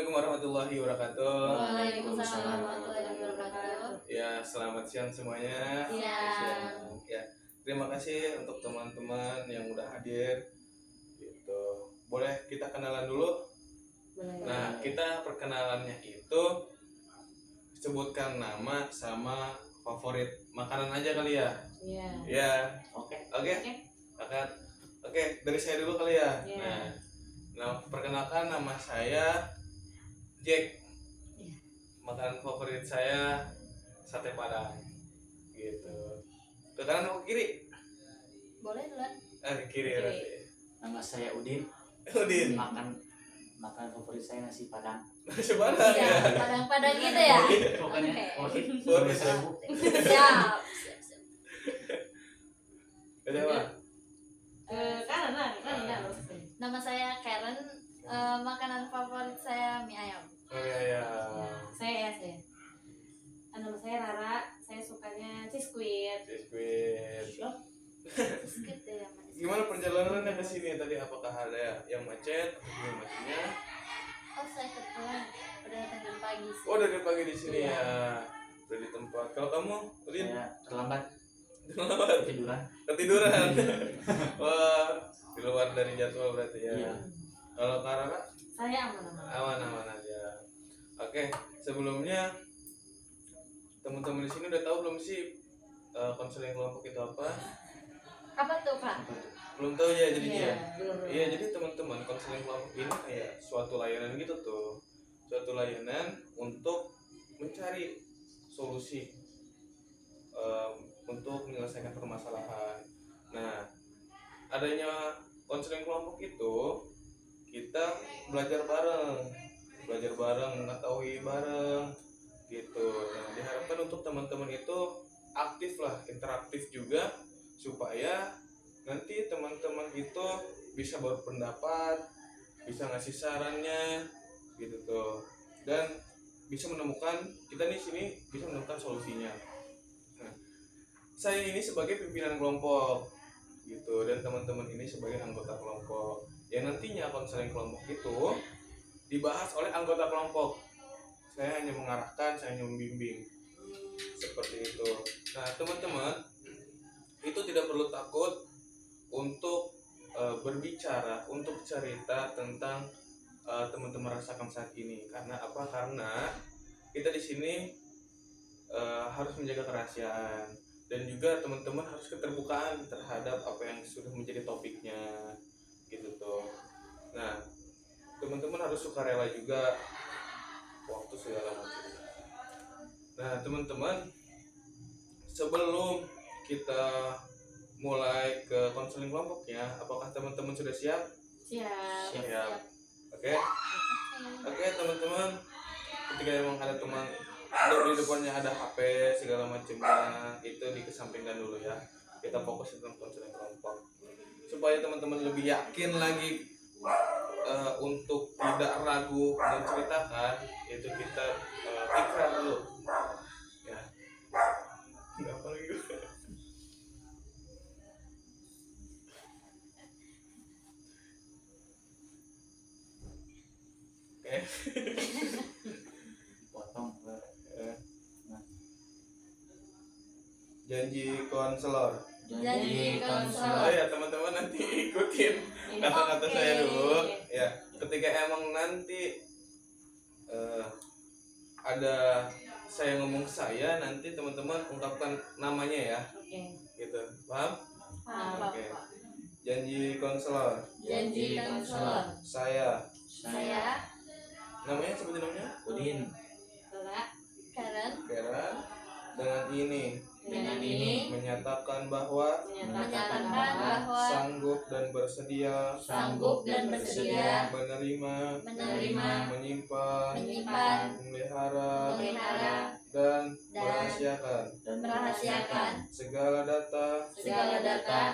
Assalamualaikum warahmatullahi wabarakatuh. Waalaikumsalam warahmatullahi wabarakatuh. Ya, selamat siang semuanya. Siang. Ya, terima kasih untuk teman-teman yang udah hadir. Gitu. Boleh kita kenalan dulu? Boleh. Nah, kita perkenalannya itu sebutkan nama sama favorit makanan aja kali ya. Iya. Ya. Oke. Oke, dari saya dulu kali ya. Iya. Nah, perkenalkan nama saya Jack. Iya. Makanan favorit saya sate padang. Gitu. Ke kanan atau ke kiri? Boleh duluan. Ke kiri Oke. berarti. Nama saya Udin. Udin. Makan favorit saya nasi padang. Nasi padang Iya, ya. padang-padang gitu ya. Pokoknya Oke. Boleh. Siap. Ada apa? Kanan. Nama saya Karen. Makanan favorit saya mie ayam. Oh iya. Saya. Nama saya Rara. Saya sukanya cheese squid. Biskuit. Sedikit deh yang manis. Gimana perjalanannya ke sini tadi? Apakah ada yang macet atau gimana macetnya? Oh, saya kebetulan udah datang dari pagi sih. Oh, dari pagi di sini ya. Udah di tempat. Kalau kamu, Udin? Saya terlambat Kenapa? tiduran. Ketiduran. Wah, di luar dari jadwal berarti ya. Iya. Kalau Karara? Saya aman. Aman aja. Oke, sebelumnya teman-teman di sini udah tahu belum sih konseling kelompok itu apa? Apa tuh, Kak? Belum tahu ya jadinya. Iya, belum. Iya, jadi teman-teman konseling kelompok ini kayak suatu layanan gitu tuh. Suatu layanan untuk mencari solusi untuk menyelesaikan permasalahan. Nah, adanya konseling kelompok itu kita belajar bareng, mengetahui bareng gitu. Nah, diharapkan untuk teman-teman itu aktif lah, interaktif juga supaya nanti teman-teman itu bisa berpendapat, bisa ngasih sarannya gitu tuh. Dan bisa menemukan, kita di sini bisa menemukan solusinya. Nah, saya ini sebagai pimpinan kelompok gitu, dan teman-teman ini sebagai anggota kelompok. Yang nantinya konseling kelompok itu dibahas oleh anggota kelompok. Saya hanya mengarahkan, saya hanya membimbing. Seperti itu. Nah, teman-teman itu tidak perlu takut untuk berbicara, untuk cerita tentang teman-teman rasakan saat ini. Karena apa? Karena kita di sini harus menjaga kerahasiaan, dan juga teman-teman harus keterbukaan terhadap apa yang sudah menjadi topiknya gitu tuh. Nah, teman-teman harus sukarela juga waktu segala macam. Nah, teman-teman, sebelum kita mulai ke konseling kelompoknya, apakah teman-teman sudah siap? Siap. Oke, teman-teman, ketika emang ada teman di depannya ada HP segala macamnya, itu dikesampingkan dulu ya. Kita fokus tentang konseling kelompok supaya teman-teman lebih yakin lagi untuk tidak ragu menceritakan. Itu kita ikrar dulu ya. Nggak apa lagi. Oke. Potong. Janji konselor. Janji Oh konselor. ya, teman-teman nanti ikutin kata-kata Oke. saya dulu ya. Ketika emang nanti ada saya ngomong ke saya, nanti teman-teman ungkapkan namanya ya, Oke. gitu. Paham? Paham. Oke. Janji konselor. Janji konselor. Saya Saya namanya, sebutin namanya. Udin. Rara. Karen Dengan ini Dengan ini menyatakan bahwa menyatakan bahwa sanggup dan bersedia sanggup dan bersedia menerima, menyimpan, menyimpan, memelihara, memelihara, dan dan merahasiakan merahasiakan segala data segala data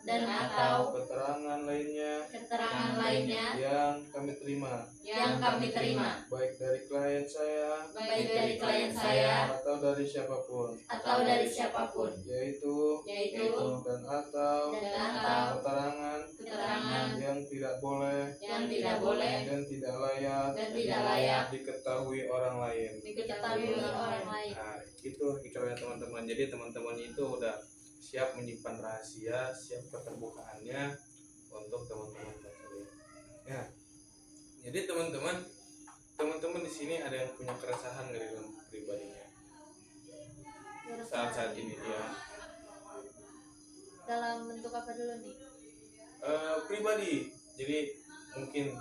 dan atau keterangan lainnya keterangan lainnya yang kami terima yang kami terima baik dari klien saya baik dari klien saya atau dari siapapun, atau dari siapapun, yaitu yaitu dan atau keterangan keterangan yang tidak boleh yang tidak boleh dan tidak layak dan tidak layak diketahui orang lain. diketahui oleh orang lain. Nah, itu ikrarnya teman-teman. Jadi teman-teman itu udah siap menyimpan rahasia, siap keterbukaannya untuk teman-teman sekalian. Ya. Jadi teman-teman di sini ada yang punya keresahan dari dalam pribadinya saat ini ya. Dalam bentuk apa dulu nih? Pribadi. Jadi mungkin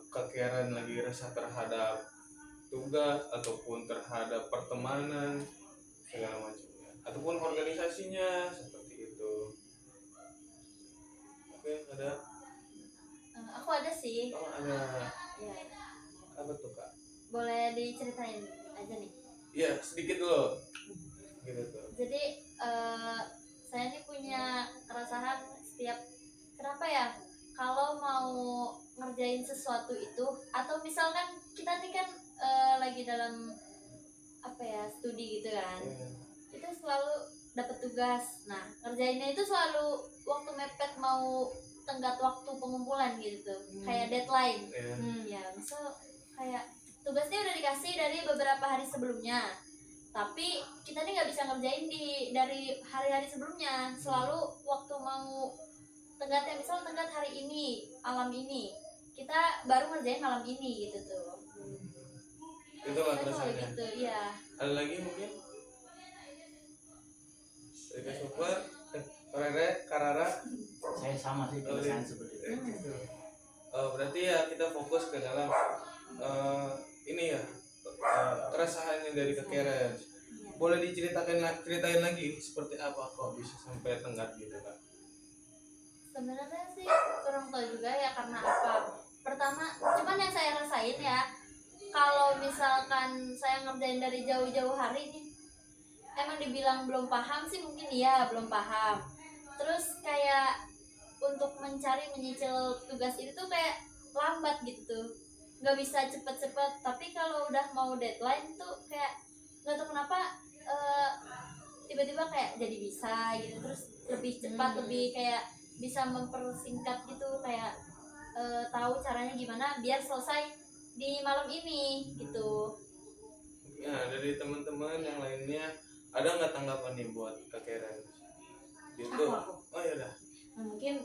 kekeran lagi resah terhadap tugas ataupun terhadap pertemanan segala macamnya ataupun organisasinya seperti itu. Oke, ada Aku ada sih. ada Ya, apa tuh Kak? boleh diceritain aja nih. Iya, sedikit dulu. Gitu tuh. Jadi saya ini punya keresahan setiap kenapa ya kalau mau ngerjain sesuatu itu atau misalkan kita nih kan lagi dalam apa ya studi gitu kan, Iya. itu selalu dapat tugas. Nah ngerjainnya itu selalu waktu mepet mau tenggat waktu pengumpulan gitu tuh, kayak deadline. Iya. Ya misal kayak tugasnya udah dikasih dari beberapa hari sebelumnya, tapi kita nih nggak bisa ngerjain dari hari-hari sebelumnya. Selalu waktu mau tenggatnya, misal tenggat hari ini malam ini, kita baru ngerjain malam ini gitu tuh. Itulah Kita selalu keresahannya. gitu, iya. Ada lagi mungkin? Rika Super, Rere, Karara. Saya sama sih keresahan seperti itu. Berarti ya kita fokus ke dalam ini ya keresahannya dari kekeran. Iya. Boleh ceritain lagi seperti apa kok bisa sampai tenggat gitu Kak? Sebenarnya sih kurang tahu juga ya karena apa. Pertama, cuman yang saya rasain ya, kalau misalkan saya ngerjain dari jauh-jauh hari nih, emang dibilang belum paham sih mungkin iya belum paham. Terus kayak untuk menyicil tugas itu tuh kayak lambat gitu tuh, nggak bisa cepet-cepet. Tapi kalau udah mau deadline tuh kayak nggak tahu kenapa tiba-tiba kayak jadi bisa gitu, terus lebih cepat, lebih kayak bisa mempersingkat gitu, kayak tahu caranya gimana biar selesai di malam ini gitu. Ya dari teman-teman yang lainnya ada nggak tanggapan nih buat kekeran? Gitu. Aku. Oh ya udah. Nah, mungkin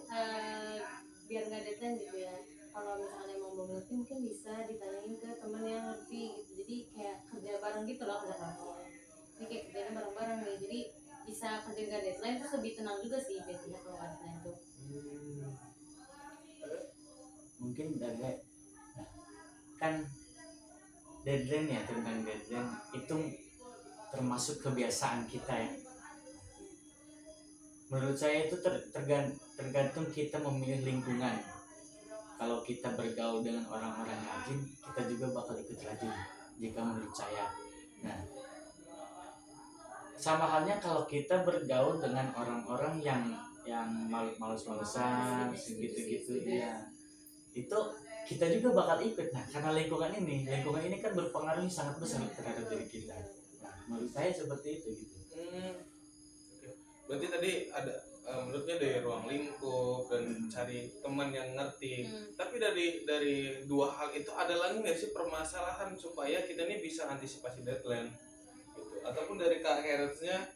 biar nggak deadline gitu ya, kalau misalnya emang belum ngerti mungkin bisa ditanyain ke teman yang ngerti gitu. Jadi kayak kerja bareng gitu loh, kerja bareng. Ini kayak kerjanya bareng-bareng nih, jadi bisa kerja nggak deadline terus lebih tenang juga sih biasanya kalau nggak deadline tuh. Mungkin dari kan deadline ya, tentang deadline itu termasuk kebiasaan kita ya. Menurut saya itu tergantung kita memilih lingkungan. Kalau kita bergaul dengan orang-orang rajin, kita juga bakal ikut rajin jika menurut saya. Nah, sama halnya kalau kita bergaul dengan orang-orang yang males-malesan segitu-gitu ya, itu kita juga bakal ikut. Nah, karena lingkungan ini kan berpengaruh sangat besar terhadap diri kita. Nah, menurut saya seperti itu gitu. Oke. Berarti tadi ada menurutnya dari ruang lingkup dan cari teman yang ngerti. Tapi dari dua hal itu ada lagi nggak sih permasalahan supaya kita ini bisa antisipasi deadline gitu? Ataupun dari Kak Heretnya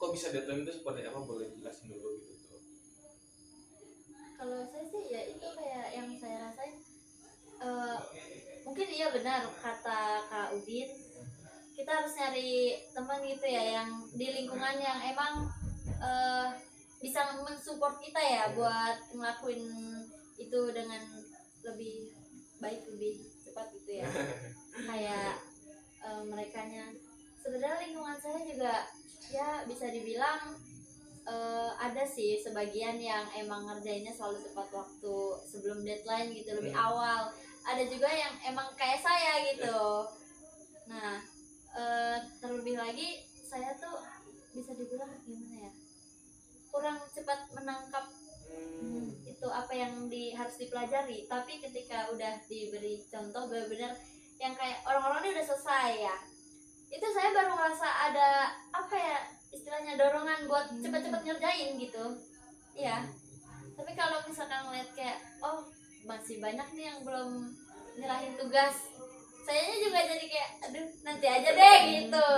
kok bisa deadline itu seperti apa, boleh jelasin dulu gitu tuh. Kalau saya sih ya itu kayak yang saya rasain, mungkin iya benar kata Kak Udin, kita harus nyari teman gitu ya yang di lingkungan yang emang bisa mensupport kita ya buat ngelakuin itu dengan lebih baik, lebih cepat gitu ya. Kayak merekanya sebenarnya lingkungan saya juga ya bisa dibilang ada sih sebagian yang emang ngerjainnya selalu tepat waktu sebelum deadline gitu, lebih awal. Ada juga yang emang kayak saya gitu. Nah terlebih lagi saya tuh bisa dibilang gimana ya, kurang cepat menangkap itu apa yang harus dipelajari. Tapi ketika udah diberi contoh benar-benar yang kayak orang-orang ini udah selesai ya, itu saya baru ngerasa ada apa ya istilahnya, dorongan buat cepat-cepat ngerjain gitu. Iya. Tapi kalau misalkan ngeliat kayak oh masih banyak nih yang belum nyerahin tugas, sayanya juga jadi kayak aduh nanti aja deh gitu.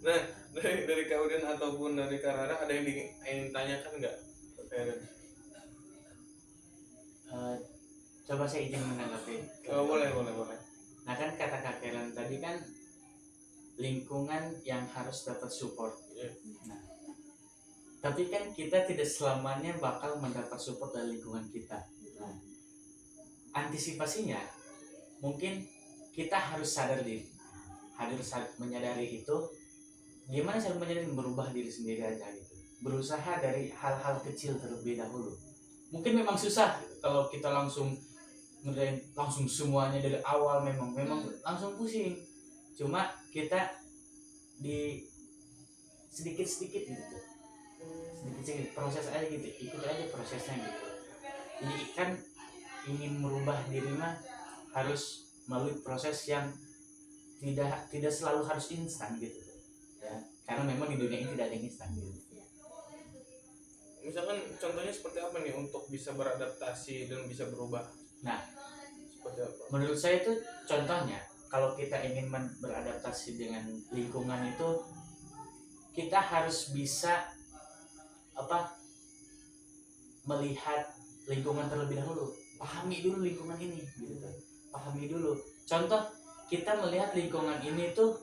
Nah, dari Kak Udin ataupun dari Kak Rara ada yang ingin tanyakan nggak? Coba saya izin menanggapi. Boleh. Nah kan kata Kak Karen tadi kan lingkungan yang harus dapat support. Iya. Nah, tapi kan kita tidak selamanya bakal mendapat support dari lingkungan kita. Nah, antisipasinya mungkin kita harus sadar diri, menyadari itu. Gimana cara menyadari? Berubah diri sendiri aja gitu. Berusaha dari hal-hal kecil terlebih dahulu. Mungkin memang susah kalau kita langsung ngerjain langsung semuanya dari awal, memang langsung pusing. Cuma kita di sedikit-sedikit gitu. Sedikit-sedikit proses aja gitu. Ikut aja prosesnya gitu. Jadi kan ingin merubah diri mah harus melalui proses yang tidak selalu harus instan gitu. Ya, karena memang di dunia ini tidak ada yang instan gitu. Misalkan contohnya seperti apa nih untuk bisa beradaptasi dan bisa berubah? Nah, seperti apa? menurut saya itu contohnya kalau kita ingin beradaptasi dengan lingkungan itu kita harus bisa melihat lingkungan terlebih dahulu, pahami dulu lingkungan ini gitu. Pahami dulu. Contoh kita melihat lingkungan ini tuh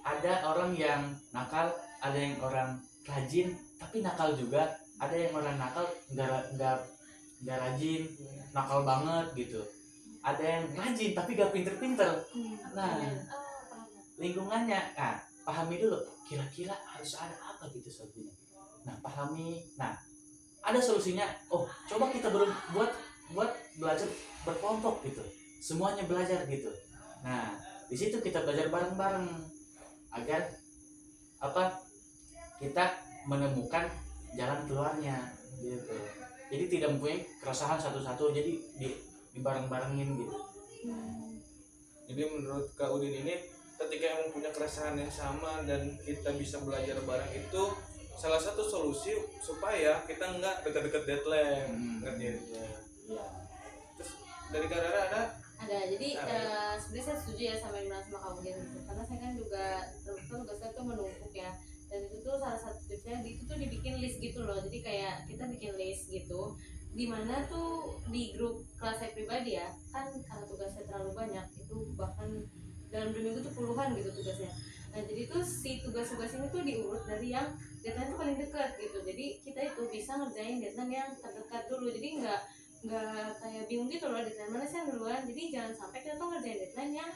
ada orang yang nakal, ada yang orang rajin tapi nakal juga, ada yang orang nakal nggak rajin, nakal banget gitu. Ada yang rajin tapi gak pinter-pinter. Nah, lingkungannya, pahami dulu kira-kira harus ada apa gitu solusinya. Nah, pahami. Nah, ada solusinya. Oh, coba kita buat belajar berkelompok gitu. Semuanya belajar gitu. Nah, di situ kita belajar bareng-bareng agar kita menemukan jalan keluarnya gitu. Jadi tidak mempunyai keresahan satu-satu, jadi dibareng-barengin gitu. Jadi menurut Kak Udin ini ketika emang punya keresahan yang sama dan kita bisa belajar bareng itu salah satu solusi supaya kita nggak dekat-dekat deadline. Ngerti ya? Iya. Terus dari Kak Rara ada? Jadi sebenarnya saya setuju ya sama yang bilang sama kamu gitu. Karena saya kan juga tugas saya tuh menumpuk ya. Dan itu tuh salah satu tipsnya itu tuh dibikin list gitu loh. Jadi kayak kita bikin list gitu, dimana tuh di grup kelas saya pribadi ya kan, karena tugasnya terlalu banyak, itu bahkan dalam 2 minggu tuh puluhan gitu tugasnya. Nah jadi tuh si tugas-tugas ini tuh diurut dari yang deadline tuh paling dekat gitu. Jadi kita itu bisa ngerjain deadline yang terdekat dulu. Jadi nggak kayak bingung gitu loh deadline mana sih yang duluan. Jadi jangan sampai kita tuh ngerjain deadline yang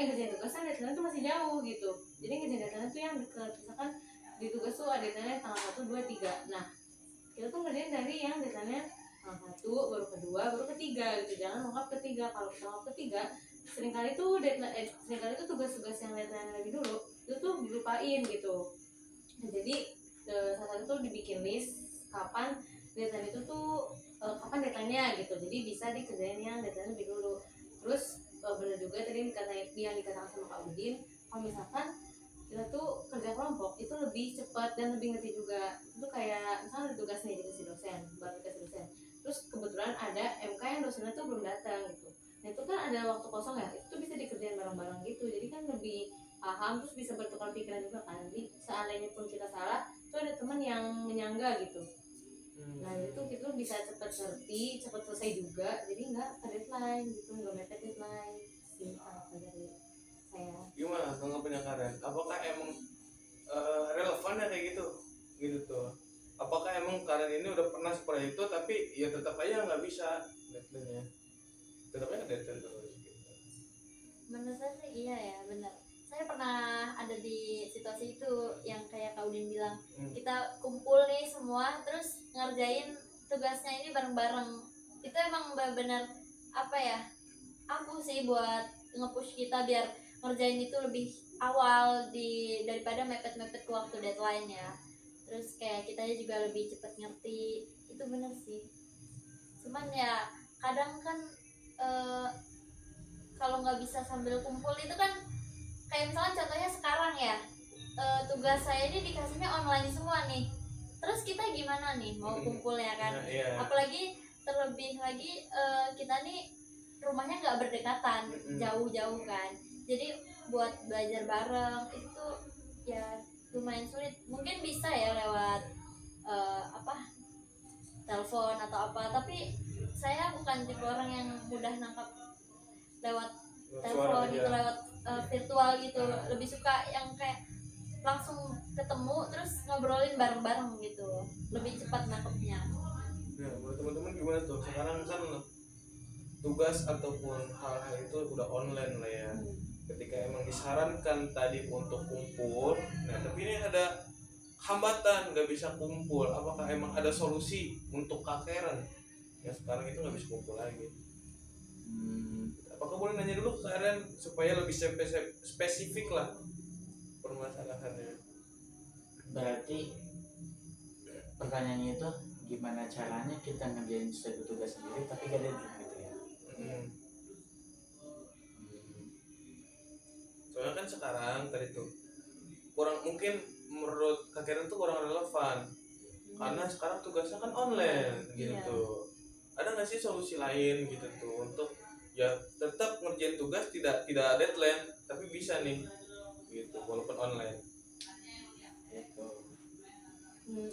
ngerjain tugasnya deadline tuh masih jauh gitu. Jadi ngerjain deadline tuh yang dekat. Misalkan di tugas tuh ada deadline tanggal 1, 2, 3. Nah kita tuh ngerjain dari yang deadline-nya tanggal 1, baru kedua, baru ketiga gitu. Jangan lengkap ketiga. Kalau kita lengkap ketiga, seringkali tuh seringkali tuh tugas-tugas yang deadline lebih dulu itu tuh dilupain gitu. Nah, jadi salah satu tuh dibikin list kapan deadline itu tuh kapan deadline-nya gitu. Jadi bisa dikerjain yang deadline lebih dulu. Terus benar juga tadi yang dikatakan sama Kak Udin, kalau misalkan kita tuh kerja kelompok itu lebih cepat dan lebih ngerti juga. Itu kayak misalnya ada tugas nih dikasih dosen, baru dikasih dosen, terus kebetulan ada MK yang dosennya tuh belum datang gitu. Nah itu kan ada waktu kosong ya, itu tuh bisa dikerjain bareng-bareng gitu. Jadi kan lebih paham, terus bisa bertukar pikiran juga kan. Jadi seandainya pun kita salah, tuh ada teman yang menyangga gitu. Nah itu kita bisa cepat ngerti, cepat selesai juga. Jadi nggak ke deadline gitu, nggak mepet deadline. Simpel dari saya. Gimana tanggapannya Karen? Apakah emang relevan ya kayak gitu tuh? Apakah emang Karen ini udah pernah seperti itu tapi ya tetap aja nggak bisa deadline-nya? Tetap aja deadline terus gitu. Menurut saya sih iya ya, benar. Saya pernah ada di situasi itu yang kayak Kak Udin bilang, kita kumpul nih semua terus ngerjain tugasnya ini bareng-bareng. Itu emang benar-benar apa ya, ampuh sih buat nge-push kita biar ngerjain itu lebih awal daripada mepet-mepet ke waktu deadline ya. Terus kayak kitanya juga lebih cepat ngerti, itu bener sih. Cuman ya kadang kan kalau nggak bisa sambil kumpul itu kan, kayak misalnya contohnya sekarang ya, tugas saya ini dikasihnya online semua nih, terus kita gimana nih mau kumpul ya kan. Nah, iya. Apalagi terlebih lagi kita nih rumahnya nggak berdekatan, jauh-jauh kan, jadi buat belajar bareng itu tuh ya lumayan sulit. Mungkin bisa ya lewat telepon atau apa, tapi saya bukan tipe orang yang mudah nangkap lewat telepon gitu, lewat virtual gitu. Lebih suka yang kayak langsung ketemu terus ngobrolin bareng-bareng gitu, lebih cepat nangkepnya. Nah, buat teman-teman gimana tuh? Sekarang kan tugas ataupun hal-hal itu udah online lah ya. Ketika emang disarankan tadi untuk kumpul, nah tapi ini ada hambatan, nggak bisa kumpul. Apakah emang ada solusi untuk KKR ya sekarang itu nggak bisa kumpul lagi? Apakah boleh nanya dulu ke kalian supaya lebih spesifik lah permasalahannya? Berarti pertanyaannya itu gimana caranya kita ngerjain suatu tugas sendiri tapi gak deadline gitu ya. Soalnya kan sekarang tadi tuh kurang, mungkin menurut KKR itu kurang relevan karena sekarang tugasnya kan online gitu tuh. Ada nggak sih solusi lain gitu tuh untuk ya tetap ngerjain tugas tidak deadline tapi bisa nih gitu walaupun online Gitu.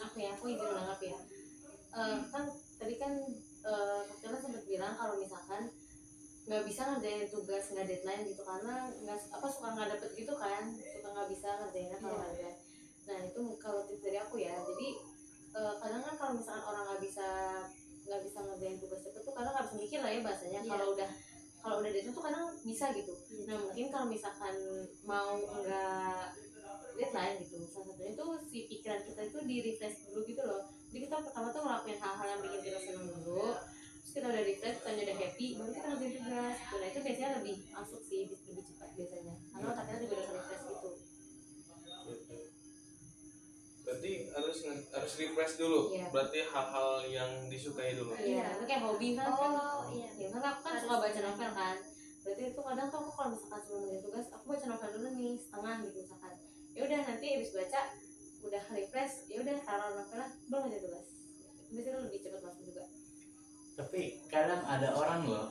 Aku izin menanggapi ya. Kan tadi kan Kak sempat bilang kalau misalkan nggak bisa ngerjain tugas nggak deadline gitu karena suka nggak dapet gitu kan, suka nggak bisa ngerjainnya kalau nggak deadline. Nah itu kalau tips dari aku ya, jadi kadang kan kalau misalkan orang nggak bisa ngerjain tugas itu tuh kadang nggak bisa mikir lah ya bahasanya. Kalau udah deadline tuh kadang bisa gitu. Nah mungkin kalau misalkan mau nggak deadline gitu, salah satunya itu si pikiran kita itu di refresh dulu gitu loh. Jadi kita pertama tuh ngelakuin hal-hal yang bikin kita seneng dulu, terus kita udah refresh, kita udah happy, baru kita ngerjain tugas gitu. Nah itu biasanya lebih masuk sih, lebih cepat biasanya karena otak kita juga udah refresh gitu. berarti harus refresh dulu. Iya. Berarti hal-hal yang disukai dulu. Iya, itu kayak hobi kan. Iya. Karena aku kan suka baca novel kan, berarti itu kadang tuh aku kalau misalkan sebelum ngerjain tugas aku baca novel dulu nih setengah gitu misalkan. Ya udah nanti habis baca udah refresh, ya udah taruh novelnya belum aja tugas. Biasanya lebih cepat masuk juga. Tapi kadang ada orang loh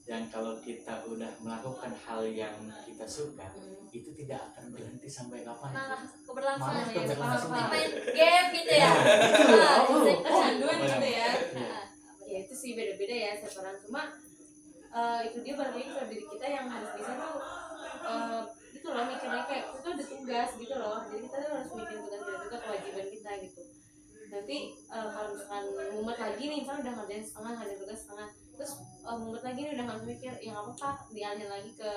yang kalau kita udah melakukan hal yang kita suka itu tidak akan berhenti sampai kapan. Malah keberlangsungan Malah ya, keberlangsungan. main game gitu ya. Kecanduan gitu ya. Iya. Ya itu sih beda-beda ya setiap orang, cuma itu dia balik lagi ke diri kita yang harus bisa tuh gitu loh, mikirnya kayak itu ada tugas gitu loh, jadi kita tuh harus mikirin tugas kita juga, kewajiban kita gitu. Nanti kalau misalkan mumet lagi nih, misalnya udah ngerjain setengah, ngerjain tugas setengah, terus mumet lagi nih udah harus mikir yang apa dialihin lagi ke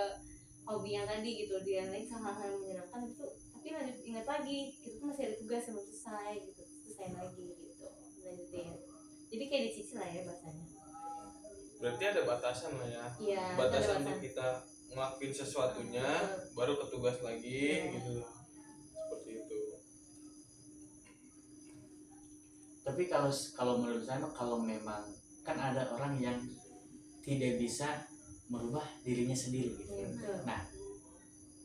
hobi yang tadi gitu, dialihin lagi ke hal-hal yang menyenangkan gitu, tapi lanjut ingat lagi kita tuh masih ada tugas yang belum selesai gitu, selesai lagi gitu, lanjutin. Jadi kayak dicicil lah ya bahasanya. Berarti ada batasan lah ya. Iya, Batasan ada untuk kita ngelakuin sesuatunya baru ke tugas lagi gitu. Seperti itu. Tapi kalau menurut saya kalau memang kan ada orang yang tidak bisa merubah dirinya sendiri gitu. Nah,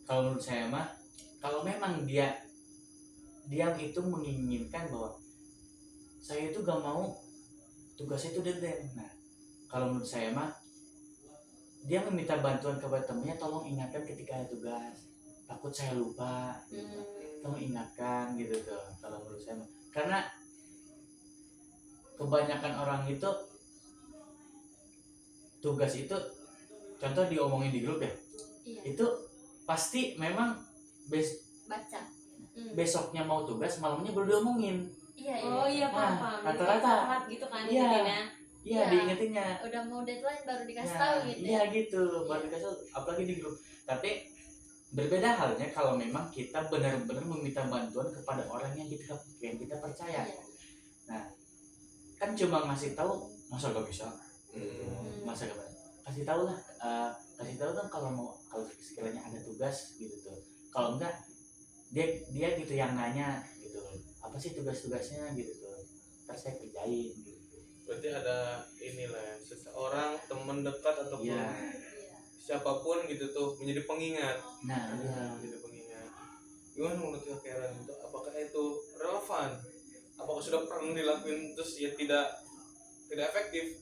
kalau menurut saya mah kalau memang dia itu menginginkan bahwa saya itu gak mau tugasnya itu deadline. Nah, kalau menurut saya mah dia meminta bantuan kepada temannya, tolong ingatkan ketika ada tugas, takut saya lupa, tolong ingatkan gitu tuh. Kalau menurut saya mah, karena kebanyakan orang itu tugas itu contoh diomongin di grup ya, itu pasti memang baca. Besoknya mau tugas, malamnya baru diomongin. Oh iya, paham. Rata-rata gitu kan. Iya, diingetinnya. Udah mau deadline baru dikasih tahu gitu. Iya gitu, baru dikasih tahu, apalagi di grup. Tapi berbeda halnya kalau memang kita benar-benar meminta bantuan kepada orang yang kita percaya. Iya. Nah, kan cuma ngasih tahu, masa gak bisa? Masa gak bisa? kasih tahu lah, kasih tahu dong kalau sekiranya ada tugas gitu tuh. Kalau enggak dia gitu yang nanya gitu, apa sih tugas-tugasnya gitu tuh, ntar saya kerjain gitu. Berarti ada inilah ya, seseorang teman dekat ataupun Iya. siapapun gitu tuh menjadi pengingat. Nah iya. Menjadi pengingat. Gimana menurut Kak Karen itu? Apakah itu relevan? Apakah sudah pernah dilakuin terus ya tidak efektif?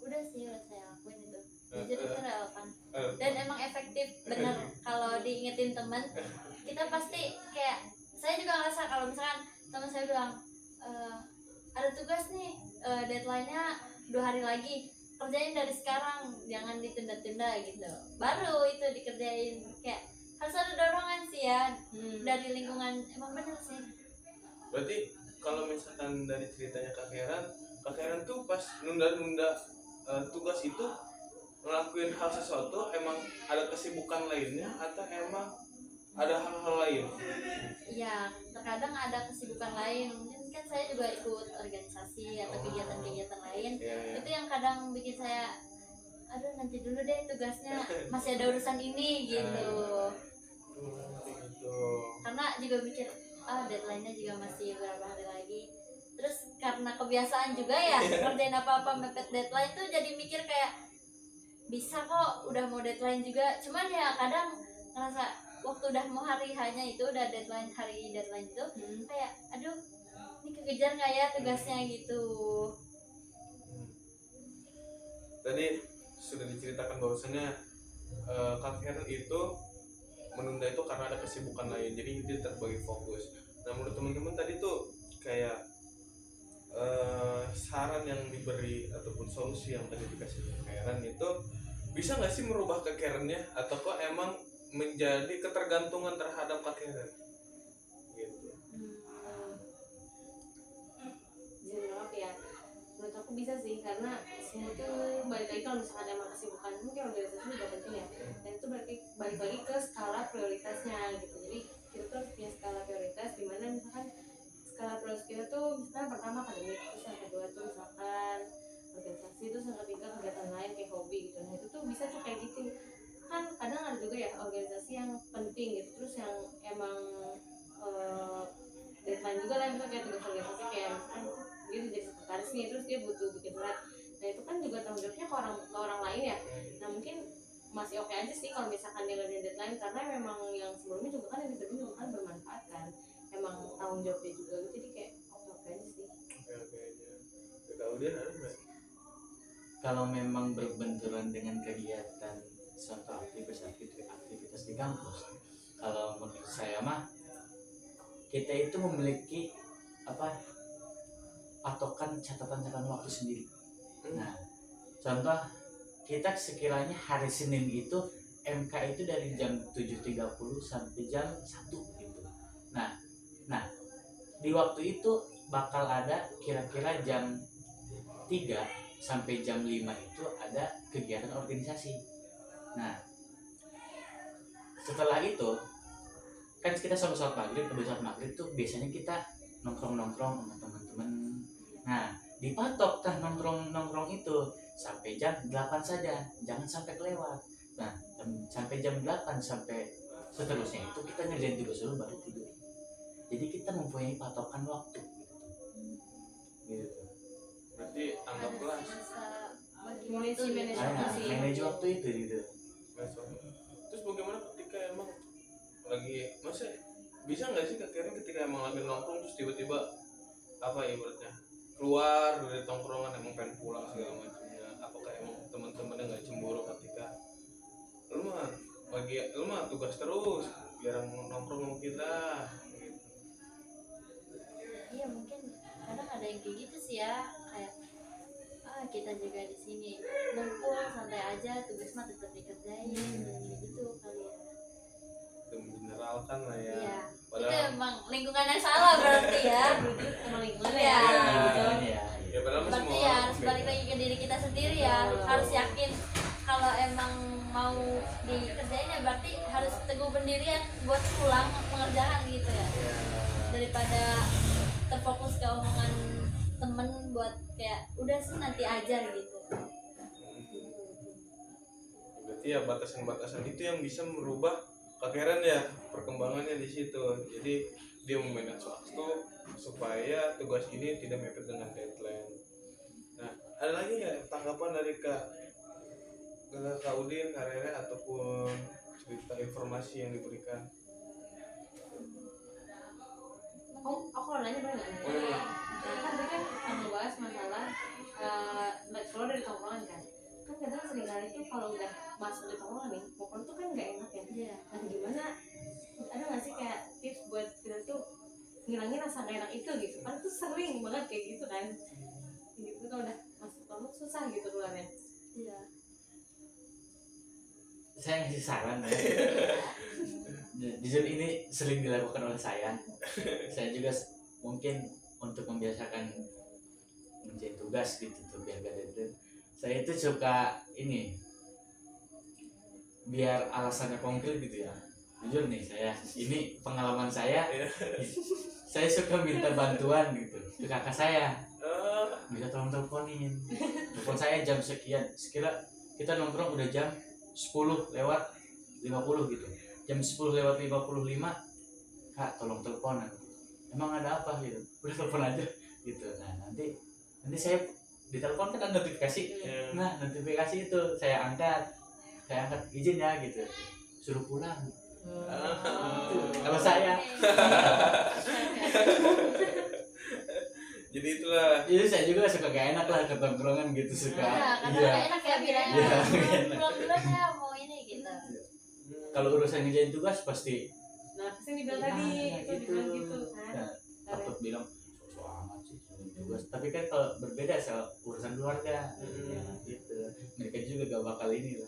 Udah sih, udah saya lakuin itu. Eh, Jujur itu eh. relevan Eh, dan emang efektif bener. Kalau diingetin teman, kita pasti kayak, saya juga ngerasa kalau misalkan teman saya bilang ada tugas nih, deadline-nya 2 hari lagi, kerjain dari sekarang, jangan ditunda-tunda gitu, baru itu dikerjain. Kayak harus ada dorongan sih ya dari lingkungan. Emang bener sih. Berarti kalau misalkan dari ceritanya Kak Karen tuh pas nunda-nunda tugas itu ngelakuin hal sesuatu, emang ada kesibukan lainnya atau emang ada hal-hal lain? Iya, terkadang ada kesibukan lain. Mungkin kan saya juga ikut organisasi atau kegiatan-kegiatan lain. Ya. Itu yang kadang bikin saya, aduh nanti dulu deh tugasnya, masih ada urusan ini gitu. Gitu. Karena juga mikir, deadline-nya juga masih beberapa hari lagi. Terus karena kebiasaan juga ya, ngerjain apa-apa mepet deadline tuh jadi mikir kayak, bisa kok, udah mau deadline juga. Cuman ya kadang ngerasa waktu udah mau hari hanya itu, udah hari deadline itu, kayak aduh ini kekejar nggak ya tugasnya gitu. Tadi sudah diceritakan bahwasannya Kak Karen itu menunda itu karena ada kesibukan lain, jadi dia terbagi fokus. Nah menurut teman-teman tadi tuh kayak saran yang diberi ataupun solusi yang tadi dikasih Kak Karen itu bisa nggak sih merubah Kak Karen-nya, atau kok emang menjadi ketergantungan terhadap Kak Karen gitu? Jawab ya, menurut aku bisa sih, karena semua tuh balik lagi kalau misalkan emang kesibukan, mungkin organisasi juga penting ya, dan itu balik lagi ke skala prioritasnya gitu. Jadi kita tuh harus punya skala prioritas, dimana misalkan skala prioritas kita tuh misalkan pertama akademik, terus yang kedua tuh misalkan organisasi, terus yang ketiga kegiatan lain kayak hobi gitu. Nah itu tuh bisa tuh kayak gitu kan. Kadang ada juga ya organisasi yang penting gitu, terus yang emang deadline juga lah, misalnya kayak tugas organisasi kayak misalkan dia jadi sekretaris nih, terus dia butuh bikin surat. Nah itu kan juga tanggung jawabnya ke orang lain ya. Nah mungkin masih oke aja sih kalau misalkan dia ngerjain deadline, karena memang yang sebelumnya juga kan yang dikerjain juga kan bermanfaat kan, emang tanggung jawab dia juga gitu. Jadi kayak oke aja sih. Oke aja. Kalau dia ada nggak? Kalau memang berbenturan dengan kegiatan suatu aktivitas di kampus, kalau menurut saya mah kita itu memiliki patokan catatan waktu sendiri. Nah, contoh kita sekiranya hari Senin itu MK itu dari jam 7.30 sampai jam 1 gitu. Nah, di waktu itu bakal ada kira-kira jam 3 sampai jam 5 itu ada kegiatan organisasi. Nah, setelah itu kan kita sampai sholat maghrib tuh biasanya kita nongkrong sama teman-teman. Nah, dipatok nongkrong itu sampai jam 8 saja, jangan sampai kelewat. Nah, sampai jam 8 sampai seterusnya itu kita ngerjain tugas dulu baru tidur. Jadi kita mempunyai patokan waktu gitu. Berarti anggaplah Manage waktu itu gitu. Terus bagaimana ketika emang lagi, masa bisa nggak sih Kak Karen ketika emang lagi nongkrong terus tiba-tiba ibaratnya keluar dari tongkrongan emang pengen pulang segala macamnya? Apakah emang teman-temannya nggak cemburu ketika lu mah tugas terus biar nongkrong sama kita gitu? Iya, mungkin kadang ada yang kayak gitu sih ya, kayak kita juga di sini ngumpul santai aja, tugas mah tetap dikerjain, gitu kali ya. Itu mengeneralkan lah ya. Iya. Itu Padahal emang lingkungan yang salah berarti ya. Emang lingkungan Iya. Ya. ya padahal mah Berarti semua ya orang harus beda. balik lagi ke diri kita sendiri ya. Harus yakin kalau emang mau dikerjain ya berarti harus teguh pendirian buat pulang pengerjaan gitu ya. Ya. Daripada terfokus ke omongan temen buat kayak udah sih nanti aja gitu. iya batasan-batasan itu yang bisa merubah Kak ya perkembangannya di situ. Jadi dia memanage waktu supaya tugas ini tidak mepet dengan deadline. Nah, ada lagi nggak tanggapan dari Kak Udin, Kak Rere, ataupun cerita informasi yang diberikan? Aku nanya boleh nggak? Oh, iya. Kan tadi kan ngebahas masalah kalau dari tongkrongan kan kadang seringkali tuh kalau udah masuk di tongkrongan nih pokoknya tuh kan nggak enak ya. Iya. Nah gimana, ada nggak sih kayak tips buat kita tuh ngilangin rasa nggak enak itu gitu kan, tuh sering banget kayak gitu kan, gitu kalau udah masuk tongkrong susah gitu keluarnya. Iya. Saya ngasih saran ya. Jujur ini sering dilakukan oleh saya. Saya juga mungkin untuk membiasakan menjadi tugas gitu tuh biar gak deadline. Saya itu suka ini biar alasannya konkret gitu ya. Jujur nih saya, ini pengalaman saya. Saya suka minta bantuan gitu ke kakak saya. Bisa tolong teleponin. Telepon saya jam sekian. Sekira kita nongkrong udah jam 10 lewat 50 gitu. Jam 10 lewat 55, Kak tolong telepon. Emang ada apa gitu? Udah telepon aja gitu. Nah nanti saya ditelepon kan ada notifikasi. Nah notifikasi itu saya angkat izin ya gitu. Suruh pulang. Kalau saya. Jadi itulah. Jadi saya juga suka gak enak lah ke tongkrongan gitu suka. Karena gak enak ya bilangnya. Iya, gak enak. Pulang duluan ya mau ini gitu. Kalau urusan ngerjain tugas pasti Nah pasti dibilang tadi itu dibilang gitu kan. Nah, takut bilang so amat sih tugas. Tapi kan kalau berbeda soal urusan keluarga, ya, gitu. Mereka juga gak bakal ini lah.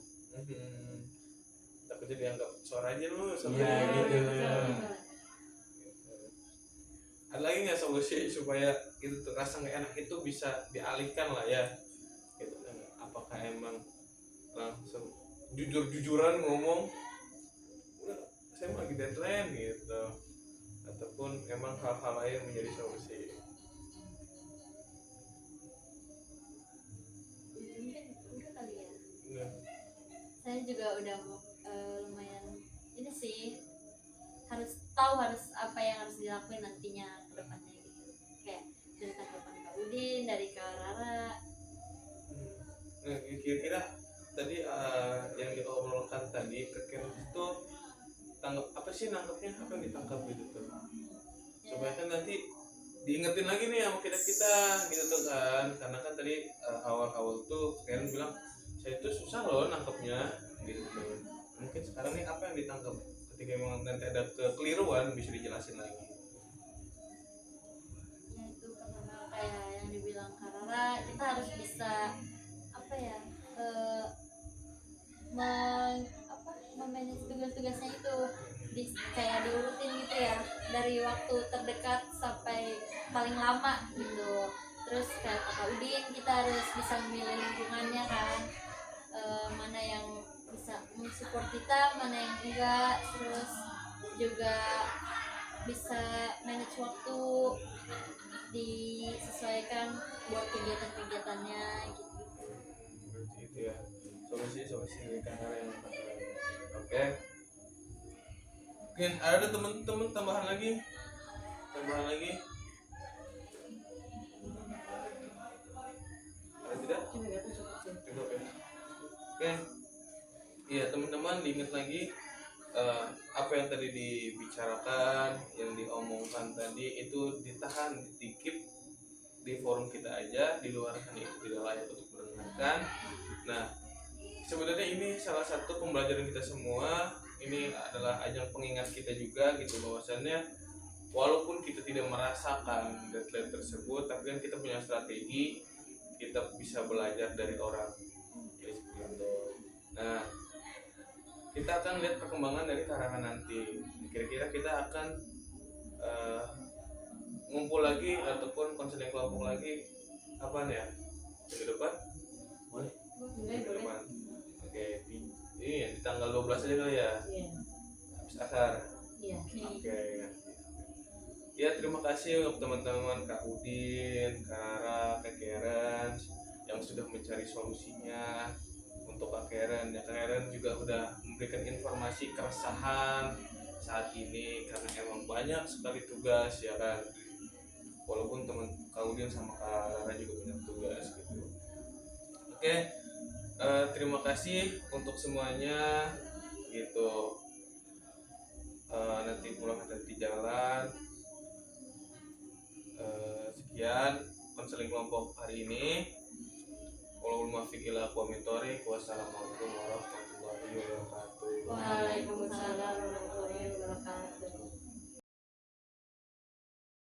Takutnya dianggap suara aja lu sama Iya, dia. gitu. Ada lagi nggak solusi supaya itu rasa nggak enak itu bisa dialihkan lah ya? Gitu kan? Apakah emang langsung jujur-jujuran ngomong, udah saya mau lagi deadline gitu, ataupun emang hal-hal lain menjadi solusi? Mungkin udah kali ya. Enggak. Saya juga udah lumayan ini sih, harus tahu apa yang harus dilakuin nantinya ke depannya gitu. Kayak dari tanggapan Kak Udin, dari Kak Rara. Nah, kira-kira tadi yang diobrolkan tadi kira itu tanggap apa sih, nangkepnya apa yang ditangkap gitu tuh, supaya kan nanti diingetin lagi nih sama kita gitu tuh kan, karena kan tadi awal-awal tuh kalian bilang saya tuh susah loh nangkepnya gitu tuh. Mungkin sekarang nih apa yang ditangkap ketika memang nanti ada kekeliruan bisa dijelasin lagi. Ya itu pertama kayak yang dibilang Kak Rara, kita harus bisa apa ya, memanage tugas-tugasnya itu kayak diurutin gitu ya, dari waktu terdekat sampai paling lama gitu. Terus kayak Kak Udin, kita harus bisa memilih lingkungannya kan, mana yang bisa mensupport kita, mana yang enggak. Terus juga bisa manage waktu, disesuaikan buat kegiatan-kegiatannya gitu. Berarti itu ya solusi dari Kak yang oke. Mungkin ada teman-teman tambahan lagi? Ada tidak? Cukup ya. Oke. Iya teman-teman, diingat lagi apa yang tadi dibicarakan, yang diomongkan tadi itu ditahan, dikip di forum kita aja, di luar sana itu tidak layak untuk mendengarkan. Nah, sebenarnya ini salah satu pembelajaran kita semua. Ini adalah ajang pengingat kita juga gitu, bahwasannya walaupun kita tidak merasakan deadline tersebut, tapi kan kita punya strategi, kita bisa belajar dari orang. Jadi seperti itu. Nah, kita akan lihat perkembangan dari karangan nanti. Kira-kira kita akan ngumpul lagi ataupun konseling kelompok lagi apa nih ya? Minggu depan? Boleh. Minggu depan. Oke, ini di tanggal 12 aja kali ya. Iya. Habis asar. Iya. Oke. Ya, terima kasih untuk teman-teman Kak Udin, Kak Rara, Kak Karen yang sudah mencari solusinya untuk Kak Karen dan ya Kang Eren juga udah memberikan informasi keresahan saat ini karena emang banyak sekali tugas ya kan, walaupun teman Kak Udin sama Kak Rara juga banyak tugas gitu. Oke, terima kasih untuk semuanya gitu. Nanti pulang hati-hati jalan. Sekian konseling kelompok hari ini. Wassalamualaikum warahmatullahi wabarakatuh.